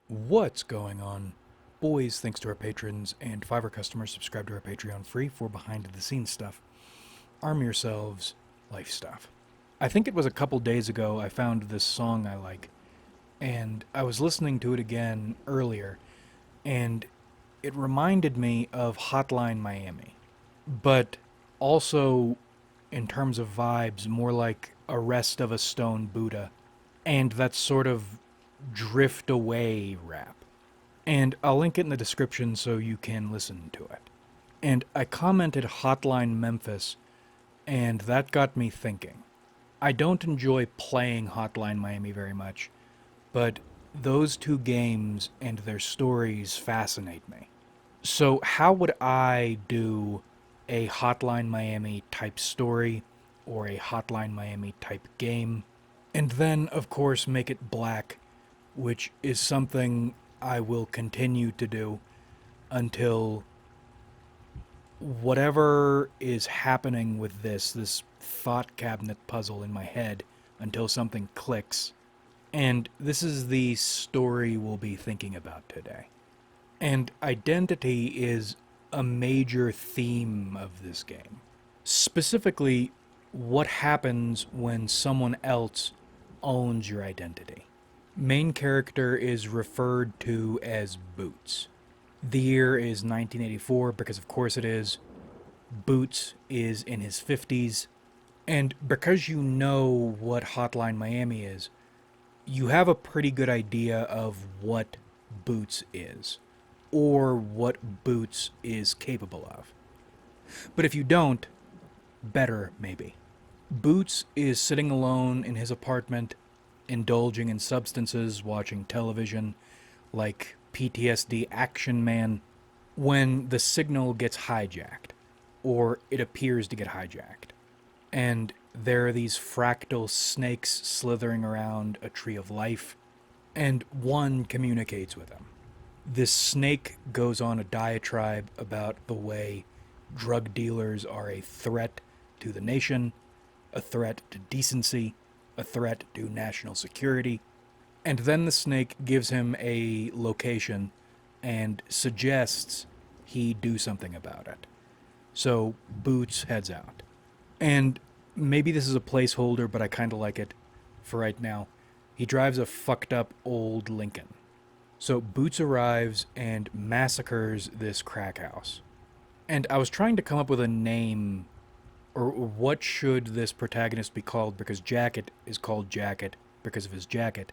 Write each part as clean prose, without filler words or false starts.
What's going on? Boys, thanks to our patrons and Fiverr customers, subscribe to our Patreon free for behind the scenes stuff. Arm yourselves, life stuff. I think it was a couple days ago I found this song I like, and I was listening to it again earlier, and it reminded me of Hotline Miami. But also, in terms of vibes, more like Arrest of a Stone Buddha, and that sort of drift away rap. And I'll link it in the description so you can listen to it. And I commented Hotline Memphis, and that got me thinking. I don't enjoy playing Hotline Miami very much, but those two games and their stories fascinate me. So, how would I do a Hotline Miami type story or a Hotline Miami type game? And then, of course, make it black, which is something I will continue to do until whatever is happening with this thought cabinet puzzle in my head, until something clicks. And this is the story we'll be thinking about today. And identity is a major theme of this game. Specifically, what happens when someone else owns your identity. Main character is referred to as Boots. The year is 1984 because of course it is. Boots is in his 50s. And because you know what Hotline Miami is, you have a pretty good idea of what Boots is, or what Boots is capable of. But if you don't, better maybe. Boots is sitting alone in his apartment, indulging in substances, watching television, like PTSD Action Man, when the signal gets hijacked, or it appears to get hijacked. And there are these fractal snakes slithering around a tree of life, and one communicates with him. This snake goes on a diatribe about the way drug dealers are a threat to the nation, a threat to decency, a threat to national security. And then the snake gives him a location and suggests he do something about it. So Boots heads out. And maybe this is a placeholder, but I kind of like it for right now. He drives a fucked up old Lincoln. So Boots arrives and massacres this crack house. And I was trying to come up with a name, or what should this protagonist be called, because Jacket is called Jacket because of his jacket.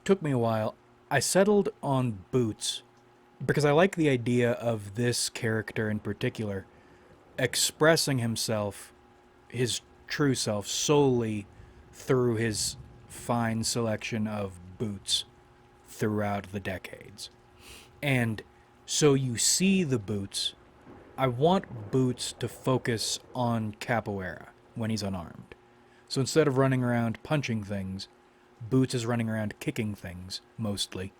Took me a while. I settled on Boots because I like the idea of this character in particular expressing himself, his true self, solely through his fine selection of boots throughout the decades. And so you see the Boots. I want Boots to focus on capoeira when he's unarmed. So instead of running around punching things, Boots is running around kicking things, mostly.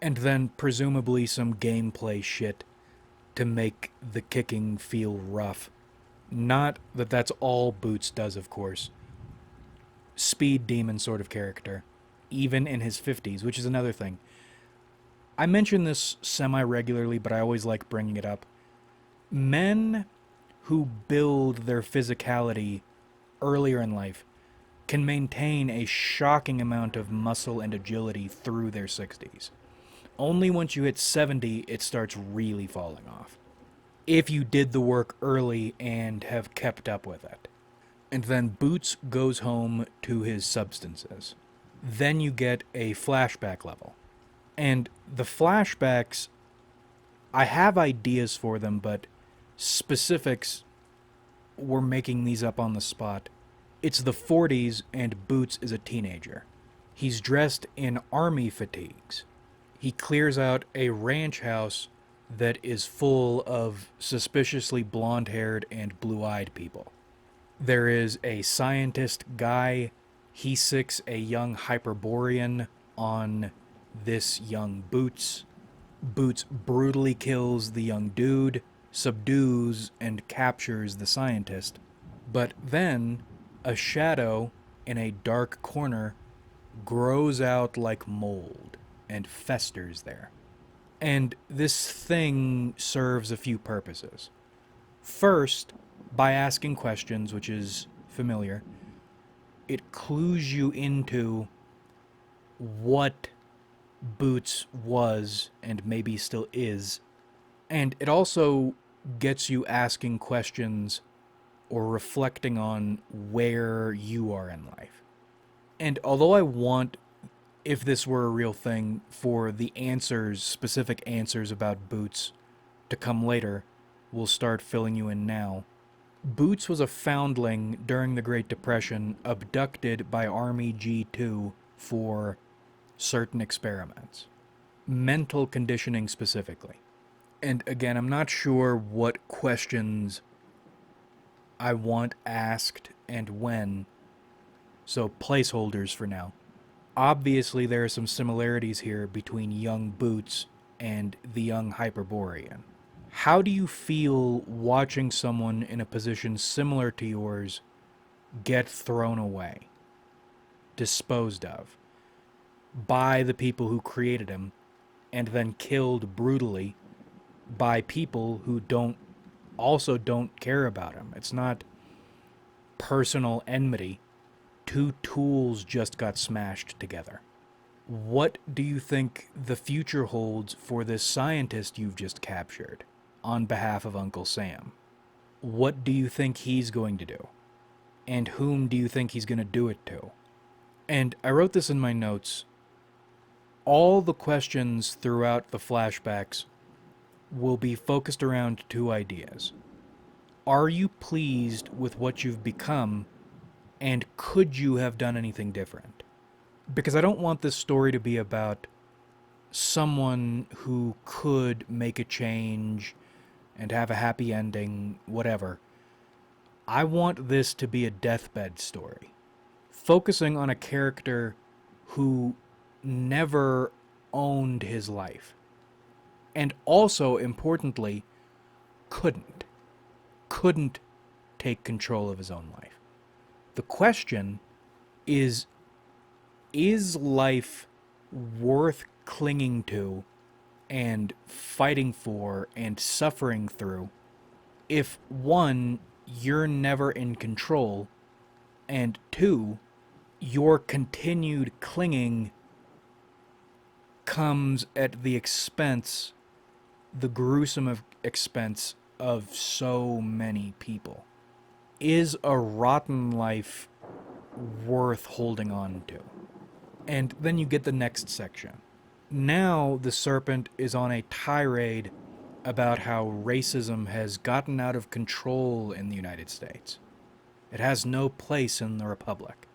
And then presumably some gameplay shit to make the kicking feel rough. Not that that's all Boots does, of course. Speed demon sort of character, even in his 50s, which is another thing. I mention this semi-regularly, but I always like bringing it up. Men who build their physicality earlier in life can maintain a shocking amount of muscle and agility through their 60s. Only once you hit 70, it starts really falling off. If you did the work early and have kept up with it. And then Boots goes home to his substances. Then you get a flashback level. And the flashbacks, I have ideas for them, but specifics, we're making these up on the spot. It's the 40s and Boots is a teenager. He's dressed in army fatigues. He clears out a ranch house that is full of suspiciously blonde-haired and blue-eyed people. There is a scientist guy. He sicks a young Hyperborean on this young Boots. Boots brutally kills the young dude, subdues and captures the scientist. But then a shadow in a dark corner grows out like mold. and festers there. And this thing serves a few purposes. First, by asking questions, which is familiar, it clues you into what Boots was and maybe still is. And it also gets you asking questions or reflecting on where you are in life. And although I want, if this were a real thing, for the answers, specific answers about Boots to come later, we'll start filling you in now. Boots was a foundling during the Great Depression, abducted by Army G2 for certain experiments. Mental conditioning specifically. And again, I'm not sure what questions I want asked and when, so placeholders for now. Obviously, there are some similarities here between young Boots and the young Hyperborean. How do you feel watching someone in a position similar to yours get thrown away, disposed of, by the people who created him, and then killed brutally by people who don't care about him? It's not personal enmity. Two tools just got smashed together. What do you think the future holds for this scientist you've just captured on behalf of Uncle Sam? What do you think he's going to do? And whom do you think he's going to do it to? And I wrote this in my notes. All the questions throughout the flashbacks will be focused around two ideas. Are you pleased with what you've become, and could you have done anything different? Because I don't want this story to be about someone who could make a change and have a happy ending, whatever. I want this to be a deathbed story, focusing on a character who never owned his life, and also, importantly, couldn't take control of his own life. The question is life worth clinging to and fighting for and suffering through if, one, you're never in control, and two, your continued clinging comes at the expense, the gruesome expense of so many people? Is a rotten life worth holding on to? And then you get the next section. Now the Serpent is on a tirade about how racism has gotten out of control in the United States. It has no place in the Republic.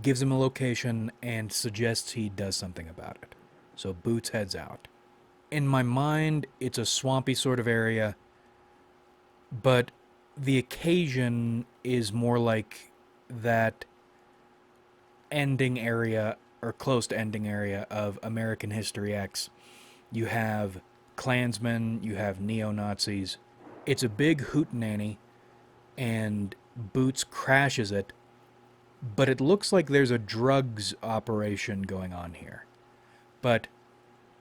Gives him a location and suggests he does something about it. So Boots heads out. In my mind, it's a swampy sort of area, but the occasion is more like that ending area, or close to ending area, of American History X. You have Klansmen, you have neo-Nazis. It's a big hootenanny, and Boots crashes it, but it looks like there's a drugs operation going on here. But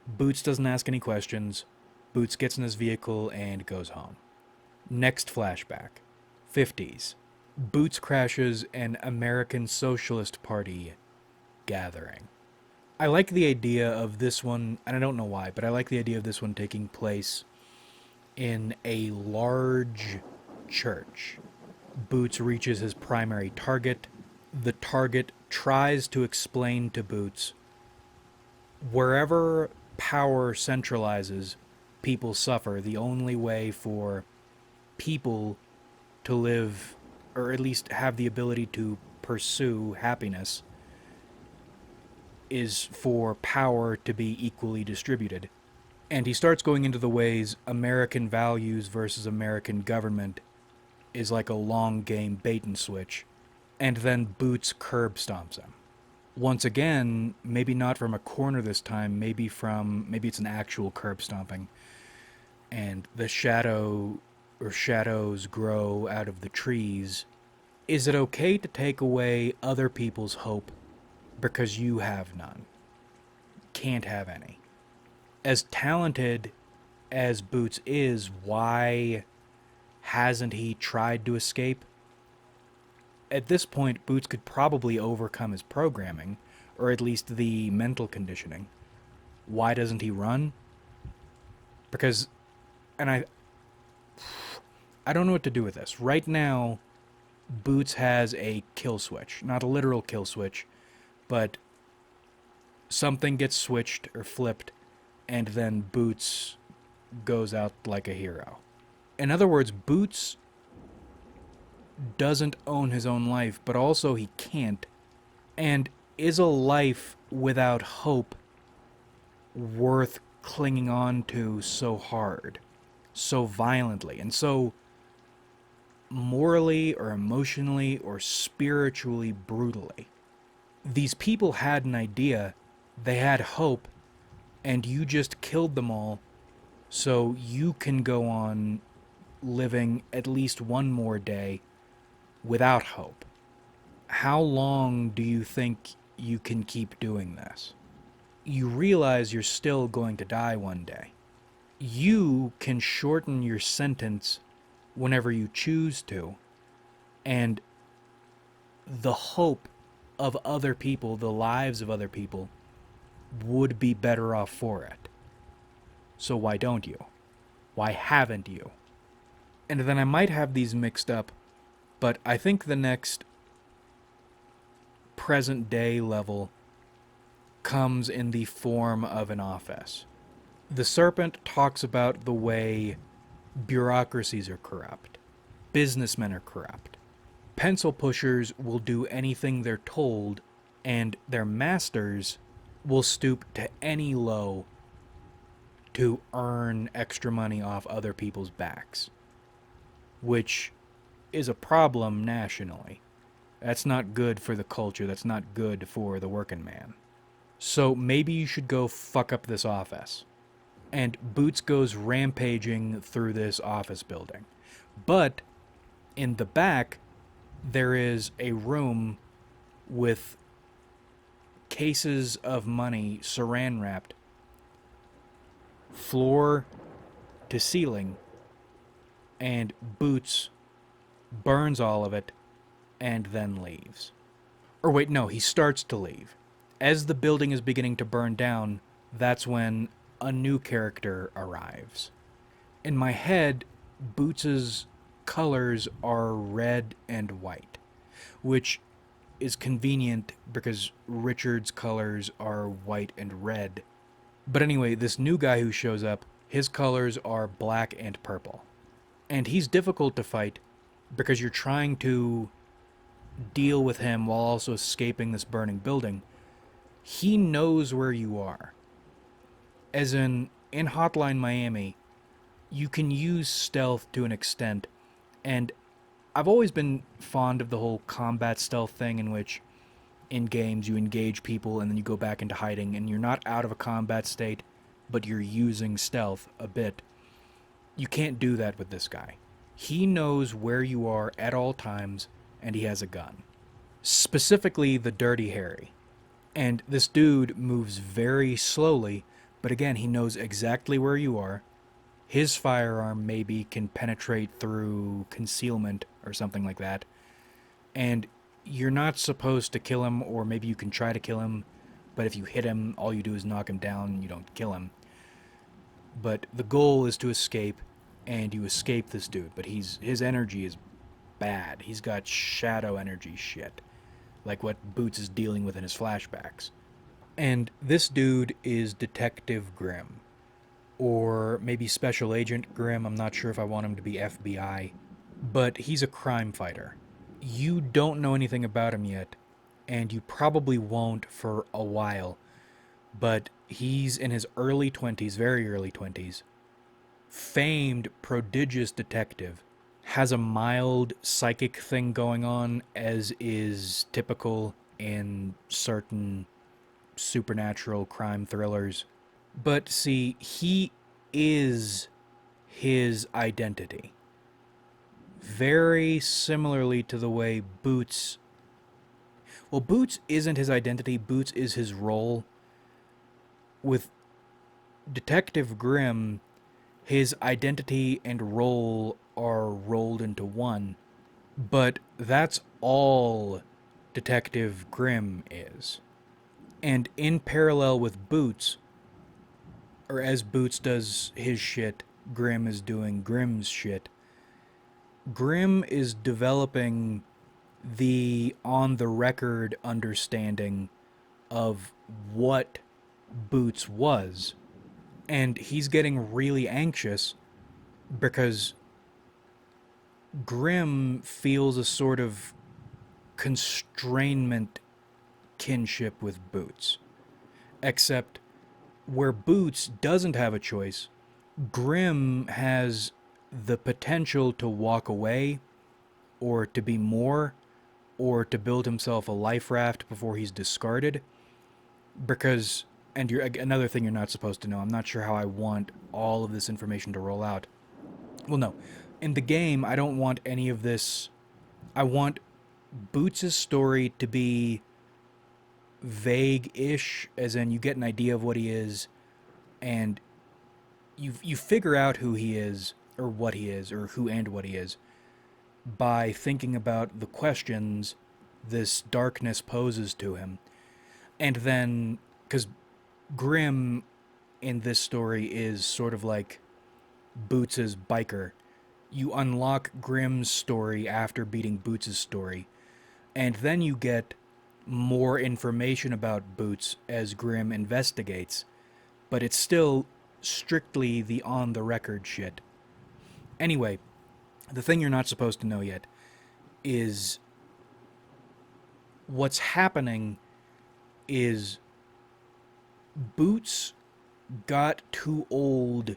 Boots doesn't ask any questions. Boots gets in his vehicle and goes home. Next flashback. 50s. Boots crashes an American Socialist Party gathering. I like the idea of this one, and I don't know why, but I like the idea of this one taking place in a large church. Boots reaches his primary target. The target tries to explain to Boots, wherever power centralizes, people suffer. The only way for people to live, or at least have the ability to pursue happiness, is for power to be equally distributed. And he starts going into the ways American values versus American government is like a long game bait and switch. And then Boots curb stomps him. Once again, maybe not from a corner this time, maybe it's an actual curb stomping. And the shadows grow out of the trees. Is it okay to take away other people's hope because you have none? can't have any. As talented as Boots is, why hasn't he tried to escape? At this point, Boots could probably overcome his programming, or at least the mental conditioning. Why doesn't he run? Because, and I don't know what to do with this. Right now, Boots has a kill switch. Not a literal kill switch, but something gets switched or flipped, and then Boots goes out like a hero. In other words, Boots doesn't own his own life, but also he can't. And is a life without hope worth clinging on to so hard, so violently, and so morally or emotionally or spiritually brutally? These people had an idea, they had hope, and you just killed them all so you can go on living at least one more day without hope. How long do you think you can keep doing this? You realize you're still going to die one day. You can shorten your sentence whenever you choose to, and the hope of other people, the lives of other people, would be better off for it. So why don't you? Why haven't you? And then I might have these mixed up, but I think the next present day level comes in the form of an office. The Serpent talks about the way bureaucracies are corrupt, businessmen are corrupt, pencil pushers will do anything they're told, and their masters will stoop to any low to earn extra money off other people's backs, which is a problem nationally. That's not good for the culture. That's not good for the working man. So maybe you should go fuck up this office. And Boots goes rampaging through this office building. But in the back, there is a room with cases of money saran wrapped, floor to ceiling, and Boots burns all of it and then leaves. Or wait, no, he starts to leave. As the building is beginning to burn down, that's when a new character arrives. In my head, Boots's colors are red and white, which is convenient because Richard's colors are white and red. But anyway, this new guy who shows up, his colors are black and purple. And he's difficult to fight because you're trying to deal with him while also escaping this burning building. He knows where you are. As in Hotline Miami, you can use stealth to an extent, and I've always been fond of the whole combat stealth thing in which in games you engage people and then you go back into hiding and you're not out of a combat state, but you're using stealth a bit. You can't do that with this guy. He knows where you are at all times, and he has a gun. Specifically the Dirty Harry. And this dude moves very slowly, but again, he knows exactly where you are. His firearm maybe can penetrate through concealment or something like that. And you're not supposed to kill him, or maybe you can try to kill him, but if you hit him, all you do is knock him down, you don't kill him. But the goal is to escape, and you escape this dude, but his energy is bad. He's got shadow energy shit, like what Boots is dealing with in his flashbacks. And this dude is Detective Grimm, or maybe Special Agent Grimm. I'm not sure if I want him to be FBI, but he's a crime fighter. You don't know anything about him yet, and you probably won't for a while, but he's in his early 20s, very early 20s, famed, prodigious detective, has a mild psychic thing going on, as is typical in certain supernatural crime thrillers. But see, he is his identity. Very similarly to the way Boots... Well, Boots isn't his identity, Boots is his role. with Detective Grimm, his identity and role are rolled into one, but that's all Detective Grimm is. And in parallel with Boots, or as Boots does his shit, Grimm is doing Grimm's shit. Grimm is developing the on the record understanding of what Boots was. And he's getting really anxious because Grimm feels a sort of constrainment kinship with Boots. Except where Boots doesn't have a choice, Grimm has the potential to walk away, or to be more, or to build himself a life raft before he's discarded. Because, and another thing you're not supposed to know, I'm not sure how I want all of this information to roll out. Well, no. In the game, I don't want any of this. I want Boots' story to be vague-ish, as in you get an idea of what he is, and you figure out who he is, or what he is, or who and what he is, by thinking about the questions this darkness poses to him. And then, because Grimm in this story is sort of like Boots' biker. You unlock Grimm's story after beating Boots' story, and then you get more information about Boots as Grimm investigates, but it's still strictly the on-the-record shit. Anyway, the thing you're not supposed to know yet is what's happening is Boots got too old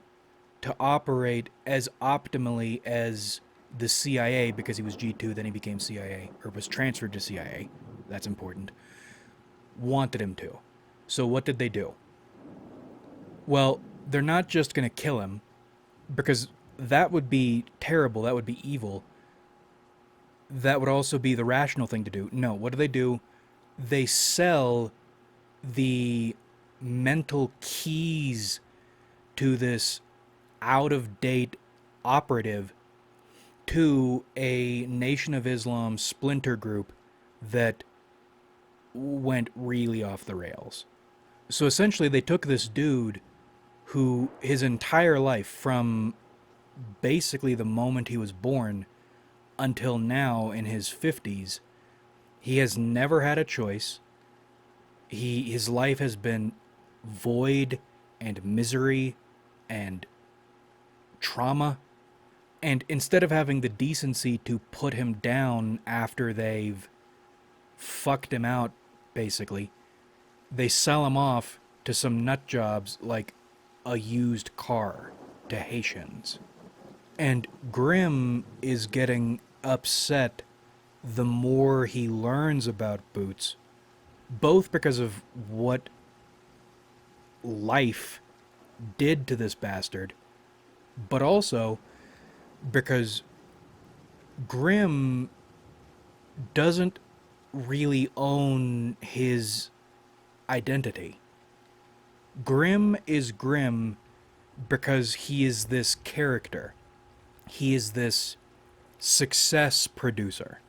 to operate as optimally as the CIA, because he was G2, then he became CIA, or was transferred to CIA. That's important. Wanted him to. So what did they do? Well, they're not just going to kill him, because that would be terrible, that would be evil. That would also be the rational thing to do. No, what do? They sell the mental keys to this out-of-date operative to a Nation of Islam splinter group that went really off the rails. So essentially they took this dude who his entire life, from basically the moment he was born until now in his 50s, he has never had a choice. His life has been void and misery and trauma. And instead of having the decency to put him down after they've fucked him out, basically, they sell him off to some nut jobs like a used car to Haitians. And Grimm is getting upset the more he learns about Boots, both because of what life did to this bastard, but also because Grimm doesn't really own his identity. Grimm is Grimm because he is this character. He is this success producer.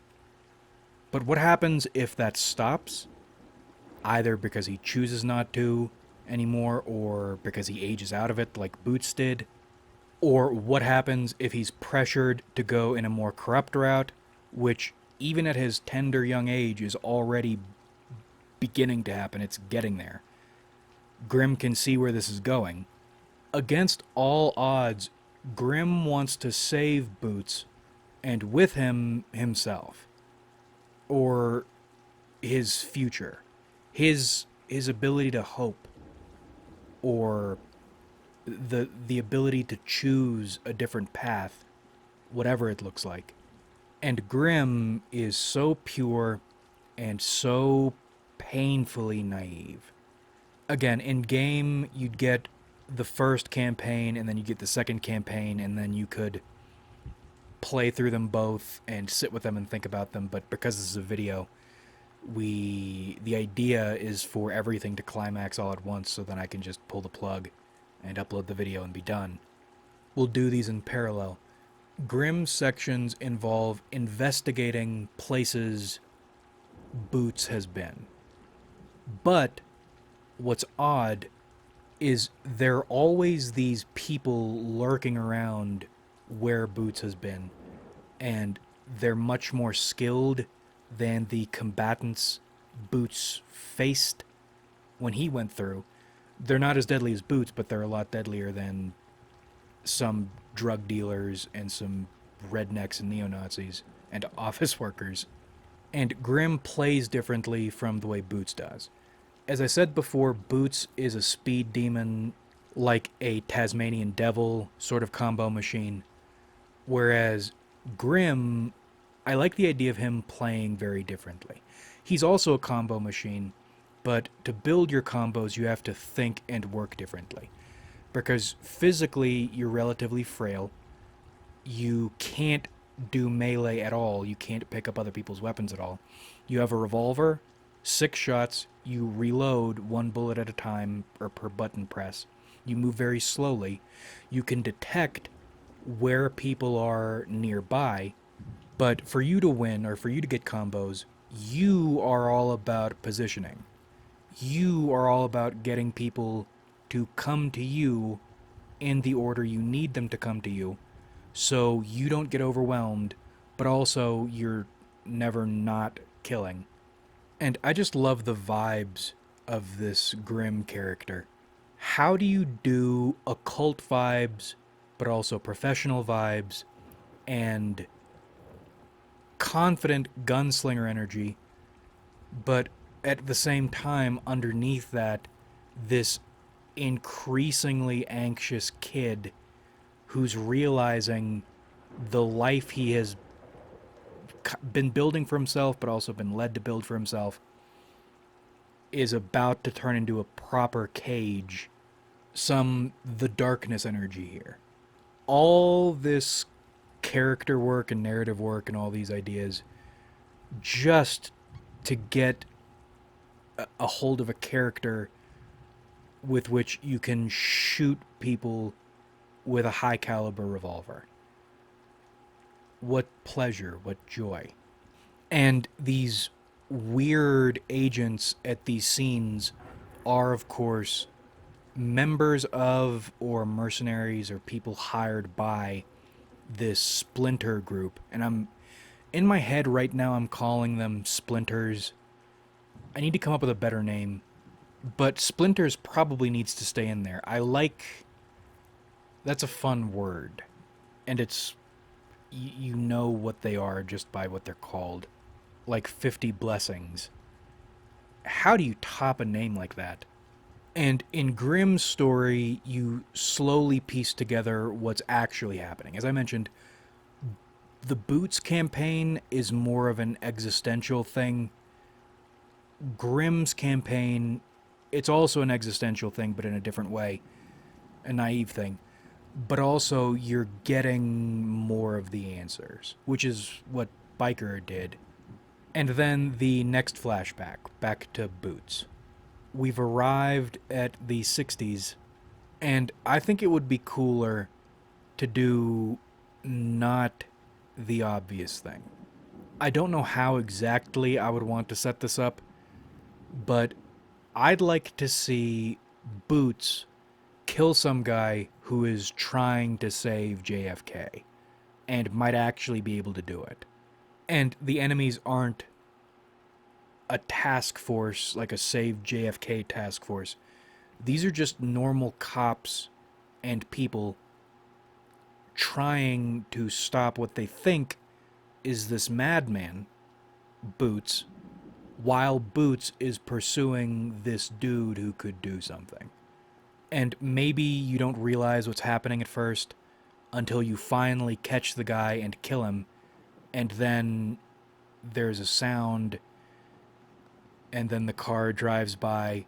But what happens if that stops? Either because he chooses not to anymore, or because he ages out of it like Boots did. Or what happens if he's pressured to go in a more corrupt route, which even at his tender young age is already beginning to happen. It's getting there. Grimm can see where this is going. Against all odds, Grimm wants to save Boots, and with him, himself. Or his future. His ability to hope. Or the ability to choose a different path, whatever it looks like. And Grimm is so pure and so painfully naive. Again, in game, you'd get the first campaign, and then you get the second campaign, and then you could play through them both and sit with them and think about them. But because this is a video, The idea is for everything to climax all at once so then I can just pull the plug and upload the video and be done. We'll do these in parallel. Grimm's sections involve investigating places Boots has been. But what's odd is there are always these people lurking around where Boots has been, and they're much more skilled than the combatants Boots faced when he went through. They're not as deadly as Boots, but they're a lot deadlier than some drug dealers and some rednecks and neo-Nazis and office workers. And Grimm plays differently from the way Boots does. As I said before, Boots is a speed demon, like a Tasmanian devil sort of combo machine, whereas Grimm, I like the idea of him playing very differently. He's also a combo machine, but to build your combos, you have to think and work differently. Because physically, you're relatively frail. You can't do melee at all. You can't pick up other people's weapons at all. You have a revolver, 6 shots, you reload 1 bullet at a time or per button press. You move very slowly. You can detect where people are nearby, but for you to win or for you to get combos, you are all about positioning. You are all about getting people to come to you in the order you need them to come to you, so you don't get overwhelmed, but also you're never not killing. And I just love the vibes of this Grimm character. How do you do occult vibes, but also professional vibes, and confident gunslinger energy, but at the same time, underneath that, this increasingly anxious kid who's realizing the life he has been building for himself, but also been led to build for himself, is about to turn into a proper cage. The darkness energy here. All this character work and narrative work and all these ideas just to get a hold of a character with which you can shoot people with a high caliber revolver. What pleasure, what joy. And these weird agents at these scenes are, of course, members of or mercenaries or people hired by this splinter group. And I'm in my head right now, I'm calling them splinters. I need to come up with a better name, but splinters probably needs to stay in there. That's a fun word, and it's, you know what they are just by what they're called. Like 50 blessings. How do you top a name like that? And in Grimm's story, you slowly piece together what's actually happening. As I mentioned, the Boots campaign is more of an existential thing. Grimm's campaign, it's also an existential thing, but in a different way. A naive thing. But also, you're getting more of the answers, which is what Biker did. And then the next flashback, back to Boots. We've arrived at the 60s, and I think it would be cooler to do not the obvious thing. I don't know how exactly I would want to set this up, but I'd like to see Boots kill some guy who is trying to save JFK and might actually be able to do it. And the enemies aren't a task force, like a Save JFK task force. These are just normal cops and people trying to stop what they think is this madman, Boots, while Boots is pursuing this dude who could do something. And maybe you don't realize what's happening at first until you finally catch the guy and kill him, and then there's a sound, and then the car drives by.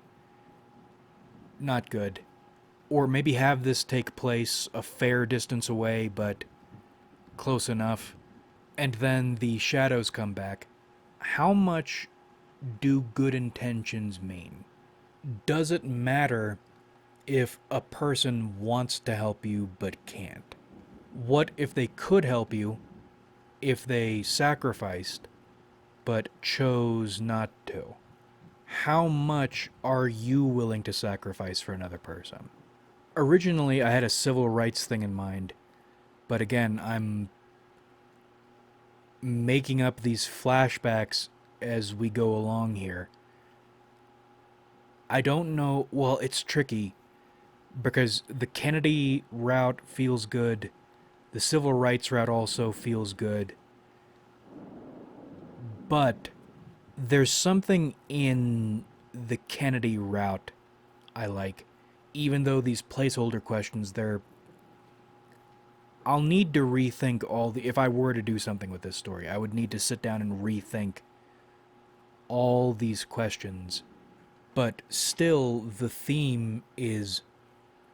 Not good. Or maybe have this take place a fair distance away, but close enough, and then the shadows come back. How much do good intentions mean? Does it matter if a person wants to help you but can't? What if they could help you if they sacrificed but chose not to? How much are you willing to sacrifice for another person? Originally, I had a civil rights thing in mind, but again, I'm making up these flashbacks as we go along here. I don't know. Well, it's tricky because the Kennedy route feels good. The civil rights route also feels good. But there's something in the Kennedy route I like. Even though these placeholder questions, I'll need to rethink all the... If I were to do something with this story, I would need to sit down and rethink all these questions. But still, the theme is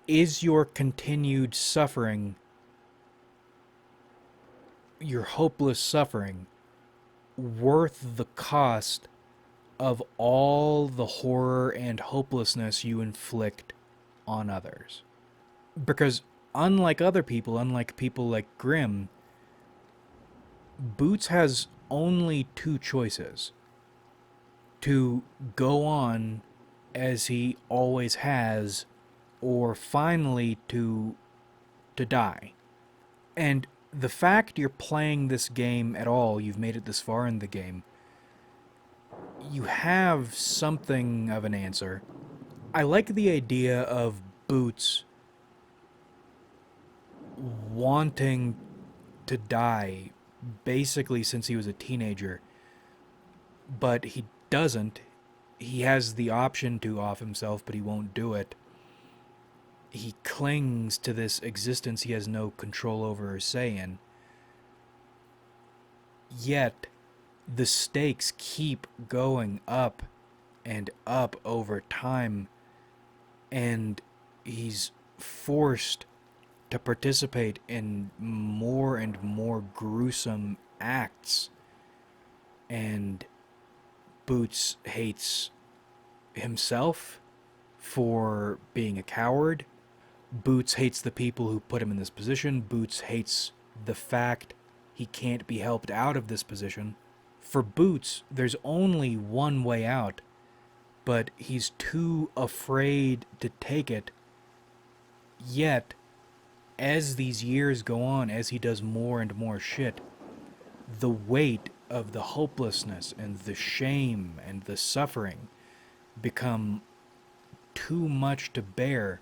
your continued suffering, your hopeless suffering, worth the cost of all the horror and hopelessness you inflict on others? Because unlike other people, unlike people like Grimm, Boots has only two choices: to go on as he always has, or finally to die. And the fact you're playing this game at all, you've made it this far in the game, you have something of an answer. I like the idea of Boots wanting to die basically since he was a teenager, but he doesn't. He has the option to off himself, but he won't do it. He clings to this existence he has no control over or say in. Yet, the stakes keep going up and up over time, and he's forced to participate in more and more gruesome acts. And Boots hates himself for being a coward. Boots hates the people who put him in this position. Boots hates the fact he can't be helped out of this position. For Boots, there's only one way out, but he's too afraid to take it. Yet, as these years go on, as he does more and more shit, the weight of the hopelessness and the shame and the suffering become too much to bear.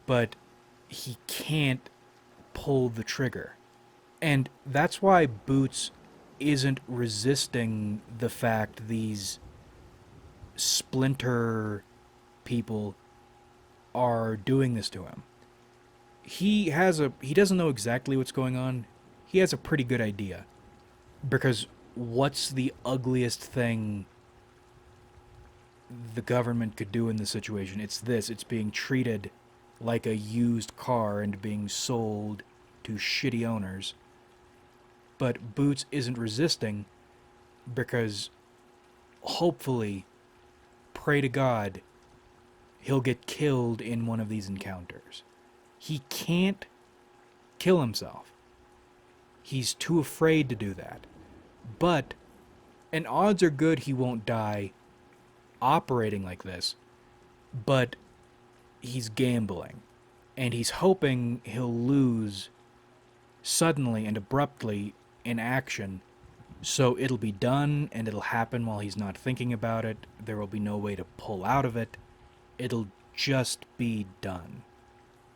But he can't pull the trigger. And that's why Boots isn't resisting the fact these splinter people are doing this to him. He doesn't know exactly what's going on. He has a pretty good idea. Because what's the ugliest thing the government could do in this situation? It's this. It's being treated like a used car and being sold to shitty owners. But Boots isn't resisting because hopefully, pray to God, he'll get killed in one of these encounters. He can't kill himself. He's too afraid to do that. But, and odds are good he won't die operating like this, but he's gambling. And he's hoping he'll lose suddenly and abruptly in action, so it'll be done and it'll happen while he's not thinking about it. There will be no way to pull out of it. It'll just be done.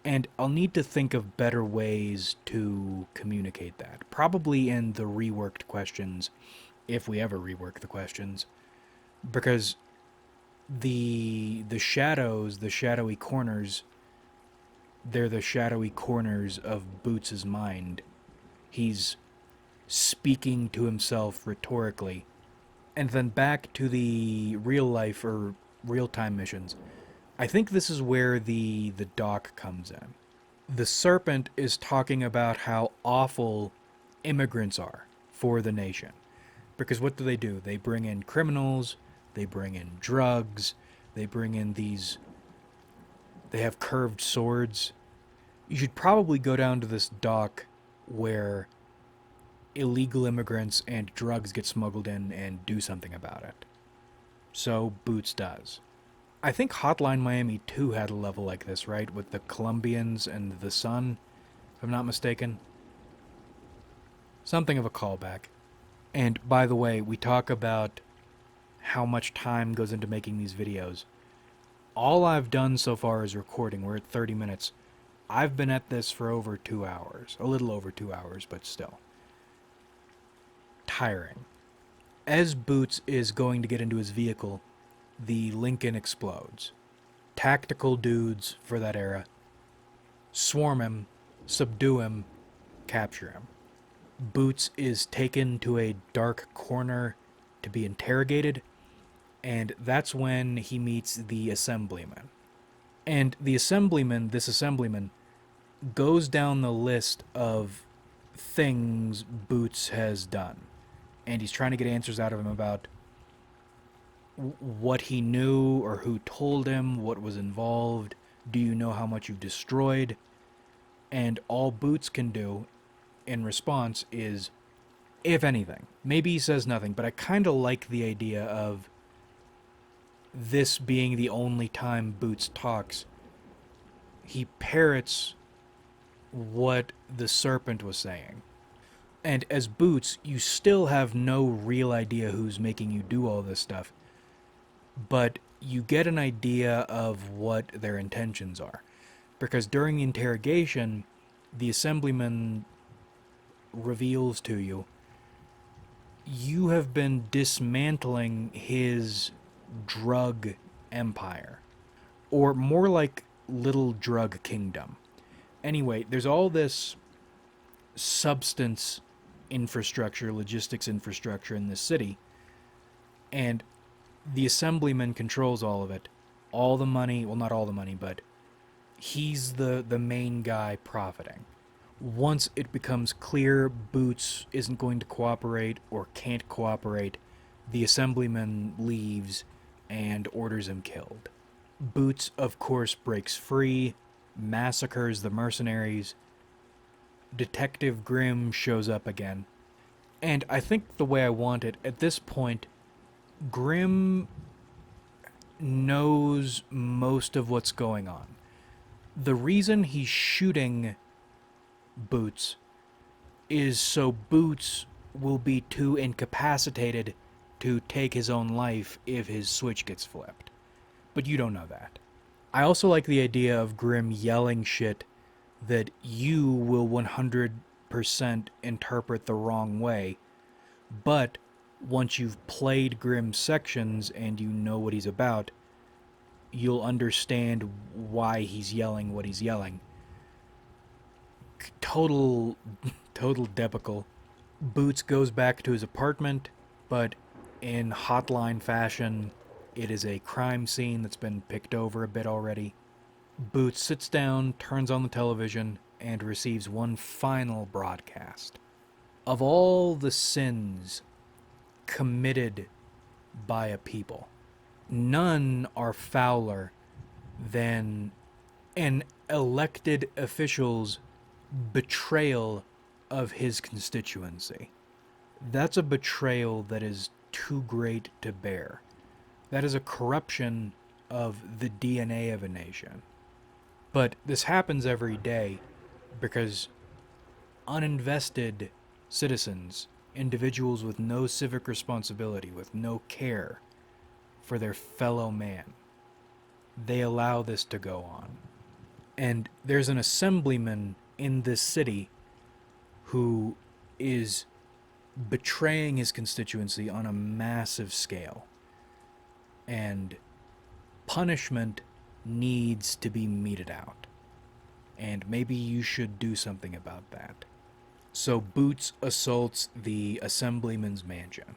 And I'll need to think of better ways to communicate that. Probably in the reworked questions, if we ever rework the questions. Because the shadows, the shadowy corners, they're the shadowy corners of Boots' mind. He's speaking to himself rhetorically. And then back to the real life or real-time missions. I think this is where the doc comes in. The Serpent is talking about how awful immigrants are for the nation. Because what do? They bring in criminals, they bring in drugs, they bring in these. They have curved swords. You should probably go down to this dock where illegal immigrants and drugs get smuggled in and do something about it. So Boots does. I think Hotline Miami 2 had a level like this, right? With the Colombians and the sun, if I'm not mistaken. Something of a callback. And by the way, we talk about how much time goes into making these videos. All I've done so far is recording. We're at 30 minutes. I've been at this for over 2 hours. A little over 2 hours, but still. Tiring. As Boots is going to get into his vehicle, the Lincoln explodes. Tactical dudes for that era swarm him, subdue him, capture him. Boots is taken to a dark corner to be interrogated, and that's when he meets the assemblyman. And this assemblyman, goes down the list of things Boots has done. And he's trying to get answers out of him about what he knew or who told him, what was involved, do you know how much you've destroyed? And all Boots can do in response is, if anything, maybe he says nothing, but I kind of like the idea of this being the only time Boots talks. He parrots what the Serpent was saying. And as Boots, you still have no real idea who's making you do all this stuff, but you get an idea of what their intentions are. Because during the interrogation, the assemblyman reveals to you, you have been dismantling his drug empire. Or more like Little Drug Kingdom. Anyway, there's all this substance infrastructure, logistics infrastructure in this city, and the assemblyman controls all of it. All the money, well, not all the money, but he's the main guy profiting. Once it becomes clear Boots isn't going to cooperate or can't cooperate, the assemblyman leaves and orders him killed. Boots, of course, breaks free, massacres the mercenaries. Detective Grimm shows up again. And I think the way I want it, at this point, Grimm knows most of what's going on. The reason he's shooting Boots is so Boots will be too incapacitated to take his own life if his switch gets flipped. But you don't know that. I also like the idea of Grimm yelling shit that you will 100% interpret the wrong way, but once you've played Grimm's sections and you know what he's about, you'll understand why he's yelling what he's yelling. Total debacle. Boots goes back to his apartment, but in Hotline fashion, it is a crime scene that's been picked over a bit already. Boots sits down, turns on the television, and receives one final broadcast. Of all the sins committed by a people, none are fouler than an elected official's betrayal of his constituency. That's a betrayal that is too great to bear. That is a corruption of the DNA of a nation. But this happens every day because uninvested citizens, individuals with no civic responsibility, with no care for their fellow man, they allow this to go on. And there's an assemblyman in this city who is betraying his constituency on a massive scale. And punishment needs to be meted out. And maybe you should do something about that. So Boots assaults the assemblyman's mansion.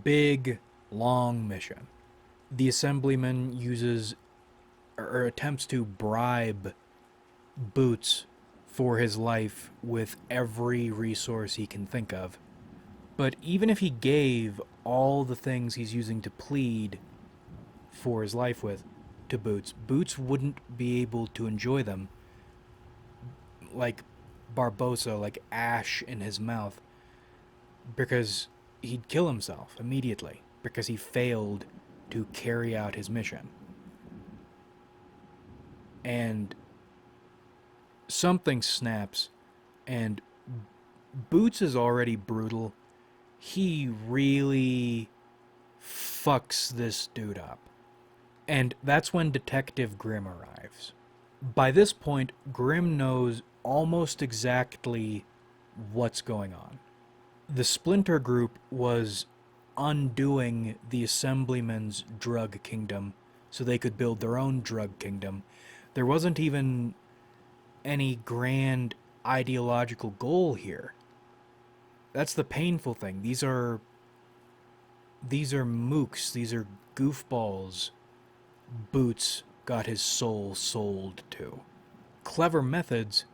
Big, long mission. The assemblyman uses or attempts to bribe Boots for his life with every resource he can think of. But even if he gave all the things he's using to plead for his life with to Boots, Boots wouldn't be able to enjoy them like Barbosa, like ash in his mouth, because he'd kill himself immediately because he failed to carry out his mission. And something snaps, and Boots is already brutal. He really fucks this dude up. And that's when Detective Grimm arrives. By this point, Grimm knows almost exactly what's going on. The Splinter Group was undoing the Assemblyman's drug kingdom so they could build their own drug kingdom. There wasn't even any grand ideological goal here. That's the painful thing. These are mooks, these are goofballs Boots got his soul sold to. Clever methods,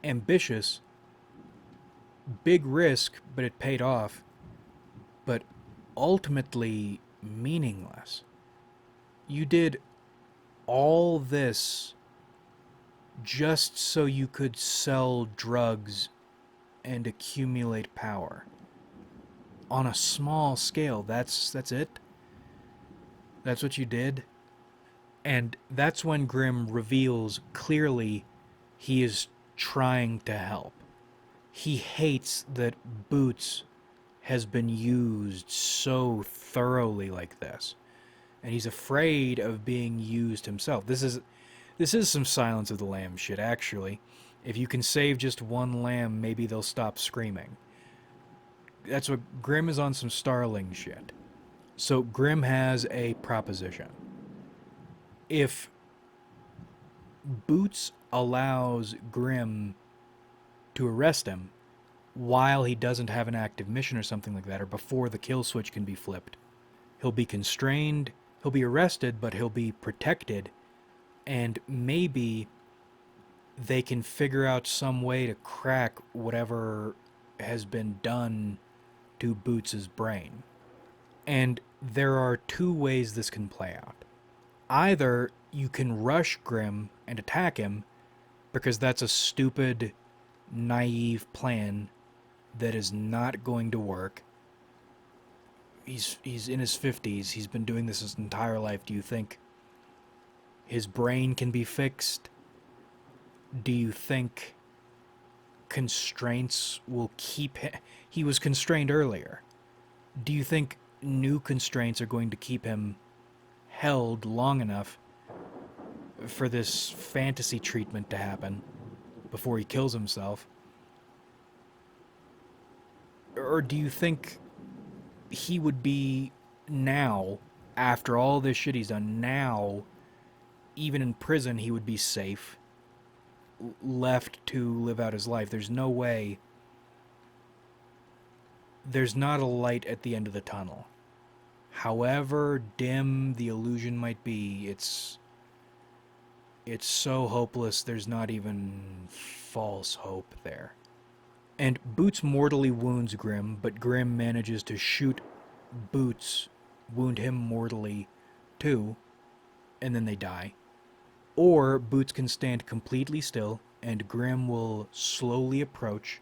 ambitious, big risk, but it paid off, but ultimately meaningless. You did all this just so you could sell drugs and accumulate power. On a small scale, that's it? That's what you did? And that's when Grimm reveals clearly he is trying to help. He hates that Boots has been used so thoroughly like this. And he's afraid of being used himself. This is some Silence of the Lambs shit, actually. If you can save just one lamb, maybe they'll stop screaming. That's what Grimm is on, some Starling shit. So Grimm has a proposition. If Boots allows Grimm to arrest him while he doesn't have an active mission or something like that, or before the kill switch can be flipped, he'll be constrained, he'll be arrested, but he'll be protected, and maybe they can figure out some way to crack whatever has been done to Boots's brain. And there are two ways this can play out. Either you can rush Grimm and attack him, because that's a stupid, naive plan that is not going to work. He's in his 50s. He's been doing this his entire life. Do you think his brain can be fixed? Do you think constraints will keep him? He was constrained earlier. Do you think new constraints are going to keep him held long enough for this fantasy treatment to happen before he kills himself? Or do you think he would be now, after all this shit he's done, now, even in prison, he would be safe, left to live out his life? There's no way. There's not a light at the end of the tunnel. However dim the illusion might be, it's so hopeless there's not even false hope there. And Boots mortally wounds Grimm, but Grimm manages to shoot Boots, wound him mortally too, and then they die. Or Boots can stand completely still, and Grimm will slowly approach,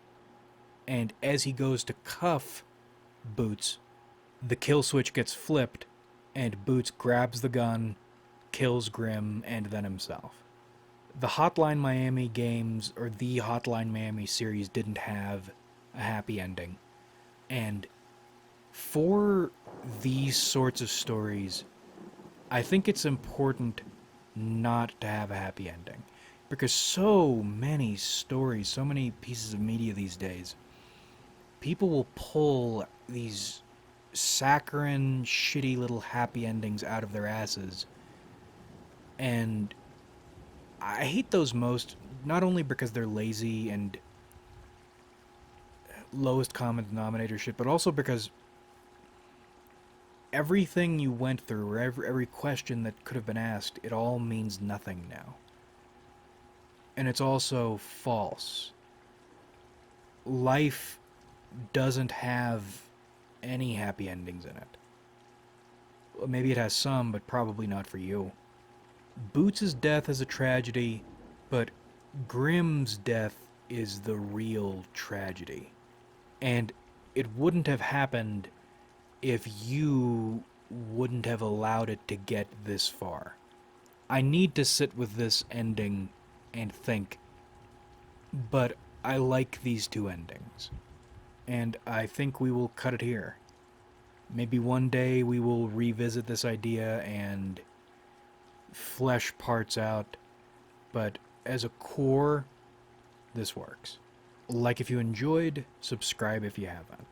and as he goes to cuff Boots, the kill switch gets flipped, and Boots grabs the gun, kills Grimm, and then himself. The Hotline Miami games, or the Hotline Miami series, didn't have a happy ending. And for these sorts of stories, I think it's important not to have a happy ending. Because so many stories, so many pieces of media these days, people will pull these saccharine, shitty little happy endings out of their asses. And I hate those most, not only because they're lazy and lowest common denominator shit, but also because everything you went through, or every question that could have been asked, it all means nothing now. And it's also false. Life doesn't have any happy endings in it. Well, maybe it has some, but probably not for you. Boots' death is a tragedy, but Grimm's death is the real tragedy. And it wouldn't have happened if you wouldn't have allowed it to get this far. I need to sit with this ending and think, but I like these two endings. And I think we will cut it here. Maybe one day we will revisit this idea and flesh parts out, but as a core, this works. Like if you enjoyed, subscribe if you haven't.